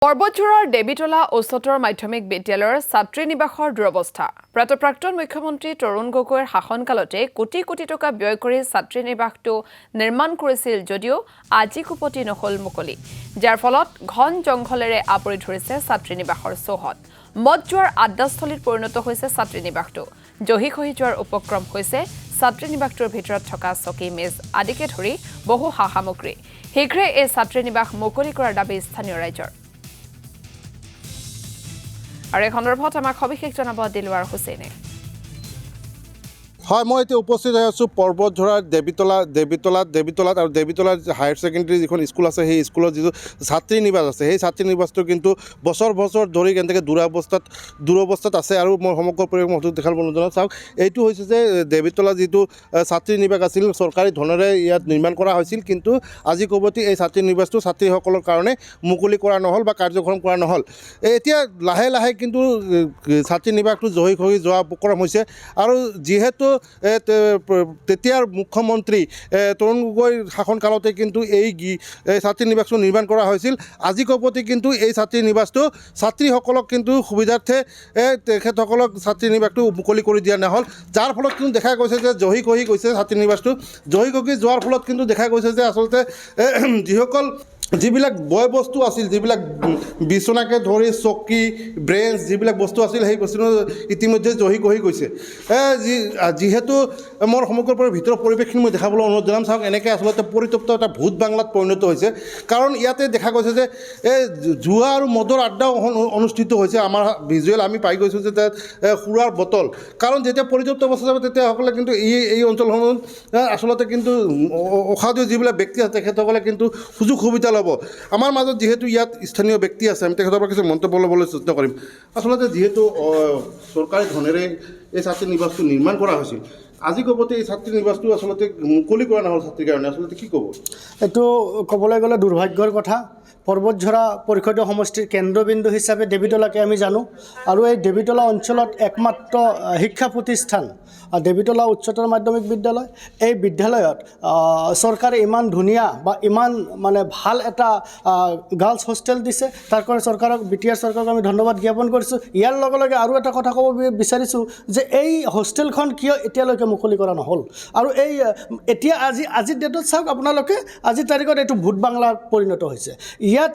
পৰ্বতঝোৰৰ দেৱীতলা উচ্চতৰ মাধ্যমিক বিদ্যালয়ৰ ছাত্ৰী নিবাসৰ দুৰৱস্থা প্ৰাক্তন মুখ্যমন্ত্ৰী তৰুণ গগৈৰ শাসনকালতে কোটি কোটি টকা ব্যয় কৰি ছাত্ৰী নিবাসটো নিৰ্মাণ কৰিছিল যদিও আজি কুপতি নহল মুকলি যাৰ ফলত ঘন জংঘলেৰে আৱৰি ধৰিছে ছাত্ৰী নিবাসৰ চৌহদ মদ যোৱাৰ আড্ডাস্থলীত পৰিণত হৈছে ছাত্ৰী নিবাসটো জহি খহি যোৱাৰ উপক্ৰম হৈছে ছাত্ৰী নিবাসটোৰ ভিতৰত থকা চকী মেজ আদিকে ধৰি বহু সামগ্ৰী শীঘ্ৰে এই ছাত্ৰী নিবাস মুকলি কৰাৰ দাবী স্থানীয় ৰাইজৰ আৰু এই সন্দৰ্ভত আমাক সবিশেষ জনাব দিলৱাৰ হুছেইনে হয় মই এতিয়া উপস্থিত হৈ আছোঁ পৰ্বতঝোৰাৰ দেৱীতলাত আৰু দেৱীতলাৰ হায়াৰ ছেকেণ্ডেৰী যিখন স্কুল আছে সেই স্কুলৰ যিটো ছাত্ৰী নিবাস আছে সেই ছাত্ৰী নিবাসটো কিন্তু বছৰ ধৰি কেনেকৈ দুৰৱস্থাত আছে আৰু মই সমগ্ৰ পৰিৱেশ মহোদয় দেখাৰ অনুদানত চাওক এইটো হৈছে যে দেৱীতলা যিটো ছাত্ৰী নিবাস আছিল চৰকাৰী ধনেৰে ইয়াত নিৰ্মাণ কৰা হৈছিল কিন্তু আজি কুপতি এই ছাত্ৰী নিবাসটো ছাত্ৰীসকলৰ কাৰণে মুকলি কৰা নহ'ল বা কাৰ্যক্ৰম কৰা নহ'ল এতিয়া লাহে লাহে কিন্তু ছাত্ৰী নিবাসটো জহি খহি যোৱা উপক্ৰম হৈছে আৰু যিহেতু তেতিয়াৰ মুখ্যমন্ত্ৰী তৰুণ গগৈৰ শাসনকালতে কিন্তু এই ছাত্ৰী নিবাসটো নিৰ্মাণ কৰা হৈছিল আজি কুপতি কিন্তু এই ছাত্ৰী নিবাসটো ছাত্ৰীসকলক কিন্তু সুবিধাৰ্থে তেখেতসকলক ছাত্ৰী নিবাসটো মুকলি কৰি দিয়া নহ'ল যাৰ ফলত কিন্তু দেখা গৈছে যে জহি খহি গৈছে ছাত্ৰী নিবাসটো জহি খহি যোৱাৰ ফলত কিন্তু দেখা গৈছে যে আচলতে যিবিলাক বয় বস্তু আছিল যিবিলাক বিচনাকে ধৰি চকী ব্ৰেঞ্চ যিবিলাক বস্তু আছিল সেই বস্তু ইতিমধ্যে জহি খহি গৈছে যিহেতু মোৰ সমগ্ৰ ভিতৰৰ পৰিৱেশখিনি মই দেখাবলৈ অনুৰোধ জনাম চাওক এনেকৈ আচলতে পৰিতপ্ত এটা ভূত বাংলাত পৰিণত হৈছে কাৰণ ইয়াতে দেখা গৈছে যে জুৱা আৰু মদৰ আড্ডাও অনুষ্ঠিত হৈছে আমাৰ ভিজুৱেল আমি পাই গৈছোঁ যে তাত সুৰাৰ বটল কাৰণ যেতিয়া পৰিতপ্ত অৱস্থা যাব তেতিয়াসকলে কিন্তু এই অঞ্চলসমূহত আচলতে কিন্তু অসাধু যিবিলাক ব্যক্তি আছে তেখেতসকলে কিন্তু সুযোগ সুবিধা ল'ব আমাৰ মাজত যিহেতু ইয়াত স্থানীয় ব্যক্তি আছে আমি তেখেতৰ পৰা কিছু মন্তব্য ল'বলৈ চেষ্টা কৰিম আচলতে যিহেতু চৰকাৰী ধনেৰে এই ছাত্ৰী নিবাসটো নিৰ্মাণ কৰা হৈছিল আজি কুপতি এই ছাত্ৰী নিবাসটো আচলতে মুকলি কৰা নহ'ল ছাত্ৰীৰ কাৰণে আচলতে কি ক'ব এইটো ক'বলৈ গ'লে দুৰ্ভাগ্যৰ কথা পৰ্বতঝোৰা পৰিষদীয় সমষ্টিৰ কেন্দ্ৰবিন্দু হিচাপে দেৱীতলাকে আমি জানো আৰু এই দেৱীতলা অঞ্চলত একমাত্ৰ শিক্ষা প্ৰতিষ্ঠান দেৱীতলা উচ্চতৰ মাধ্যমিক বিদ্যালয় এই বিদ্যালয়ত চৰকাৰে ইমান ধুনীয়া বা ইমান মানে ভাল এটা গাৰ্লছ হোষ্টেল দিছে তাৰ কাৰণে চৰকাৰক BTR চৰকাৰক আমি ধন্যবাদ জ্ঞাপন কৰিছোঁ ইয়াৰ লগে লগে আৰু এটা কথা ক'ব বিচাৰিছোঁ যে এই হোষ্টেলখন কিয় এতিয়ালৈকে মুকলি কৰা নহ'ল আৰু এই এতিয়া আজিৰ ডেটত চাওক আপোনালোকে আজিৰ তাৰিখত এইটো ভূত বাংলাত পৰিণত হৈছে ইয়াত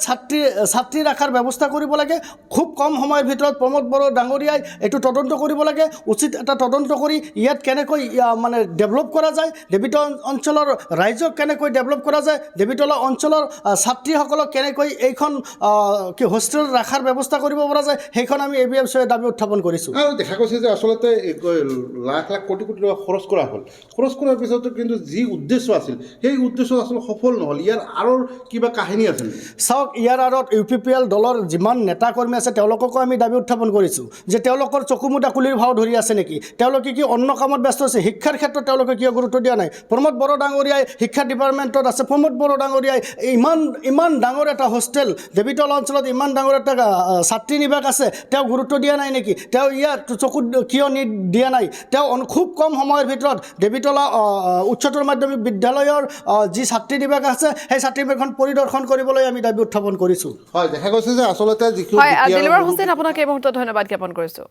ছাত্ৰী ৰাখাৰ ব্যৱস্থা কৰিব লাগে খুব কম সময়ৰ ভিতৰত প্ৰমোদ বড়ো ডাঙৰীয়াই এইটো তদন্ত কৰিব লাগে উচিত এটা তদন্ত কৰি ইয়াত কেনেকৈ মানে ডেভেলপ কৰা যায় দেৱীতলা অঞ্চলৰ ৰাইজক কেনেকৈ ডেভেলপ কৰা যায় দেৱীতলা অঞ্চলৰ ছাত্ৰীসকলক কেনেকৈ এইখন হোষ্টেল ৰখাৰ ব্যৱস্থা কৰিব পৰা যায় সেইখন আমি এই বিষয়ে দাবী উত্থাপন কৰিছোঁ আৰু দেখা গৈছে যে আচলতে লাখ কোটি টকা খৰচ কৰা হ'ল খৰচ কৰাৰ পিছতো কিন্তু যি উদ্দেশ্য আছিল সেই উদ্দেশ্য আচলতে সফল নহ'ল ইয়াৰ আৰু কিবা কাহিনী আছিল চাওক ইয়াৰ আঁৰত UPPL দলৰ যিমান নেতা কৰ্মী আছে তেওঁলোককো আমি দাবী উত্থাপন কৰিছোঁ যে তেওঁলোকৰ চকুমুটা কুলিৰ ভাও ধৰি আছে নেকি তেওঁলোকে কি অন্য কামত ব্যস্ত আছে শিক্ষাৰ ক্ষেত্ৰত তেওঁলোকে কিয় গুৰুত্ব দিয়া নাই প্ৰমোদ বড়ো ডাঙৰীয়াই শিক্ষা ডিপাৰ্টমেণ্টত আছে প্ৰমোদ বড়ো ডাঙৰীয়াই ইমান ডাঙৰ এটা হোষ্টেল দেৱীতলা অঞ্চলত ইমান ডাঙৰ এটা ছাত্ৰী নিবাস আছে তেওঁ গুৰুত্ব দিয়া নাই নেকি তেওঁ ইয়াত চকু কিয় দিয়া নাই তেওঁ খুব কম সময়ৰ ভিতৰত দেৱীতলা উচ্চতৰ মাধ্যমিক বিদ্যালয়ৰ যি ছাত্ৰী নিবাস আছে সেই ছাত্ৰী নিবাসখন পৰিদৰ্শন কৰিবলৈ আমি দাবী উত্থাপন কৰিছোঁ হয় দেখা গৈছে যে আচলতে দিলৱাৰ হুছেইন আপোনাক এই মুহূৰ্তত ধন্যবাদ জ্ঞাপন কৰিছোঁ